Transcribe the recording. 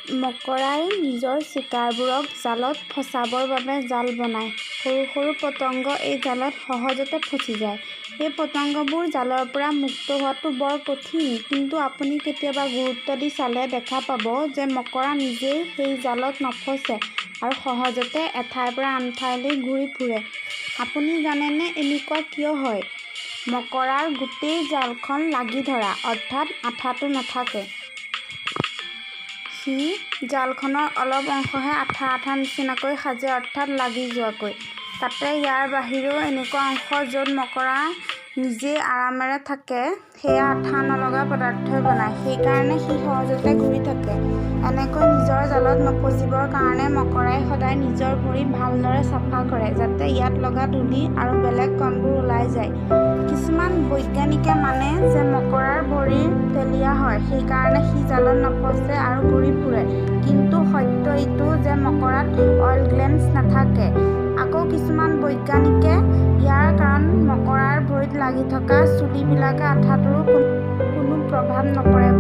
মকৰাই নিজৰ চিকাৰবোৰক জালত ফচাবৰ বাবে জাল বনায়। সৰু সৰু পতংগ এই জালত সহজতে ফচি যায়। এই পতংগবোৰ জালৰ পৰা মুক্ত হোৱাটো বৰ কঠিন, কিন্তু আপুনি কেতিয়াবা গুৰুত্ব দি চালে দেখা পাব যে মকৰা নিজেই সেই জালত নফচে আৰু সহজতে এঠাইৰ পৰা আন ঠাইলৈ ঘূৰি ফুৰে। আপুনি জানেনে এনেকুৱা কিয় হয়? মকৰাৰ গোটেই জালখন লাগি ধৰা, অৰ্থাৎ আঠাটো নাথাকে। সি জালখনৰ অলপ অংশহে আঠা আঠা নিচিনাকৈ সাজে, অৰ্থাৎ লাগি যোৱাকৈ। তাতে ইয়াৰ বাহিৰেও এনেকুৱা অংশ য'ত মকৰা নিজেই আৰামেৰে থাকে, সেয়া আঠা নলগা পদাৰ্থই বনায়। সেইকাৰণে সি সহজতে ঘূৰি থাকে। এনেকৈ নিজৰ জালত নফচিবৰ কাৰণে মকৰাই সদায় নিজৰ ভৰি ভালদৰে চাফা কৰে, যাতে ইয়াত লগা ধূলি আৰু বেলেগ কণবোৰ ওলাই যায়। কিছুমান বৈজ্ঞানিকে মানে যে মকৰাৰ ভৰি তেলীয়া হয়, সেইকাৰণে সি জালত নফচে আৰু ঘূৰি ফুৰে। কিন্তু সত্য এইটো যে মকৰাত অইল গ্লেণ্ডছ নাথাকে। আকৌ কিছুমান বৈজ্ঞানিকে ইয়াৰ কাৰণ মকৰাৰ ভৰিত লাগি থকা চুলিবিলাকে আঠাটোৰো কোনো প্ৰভাৱ নপৰে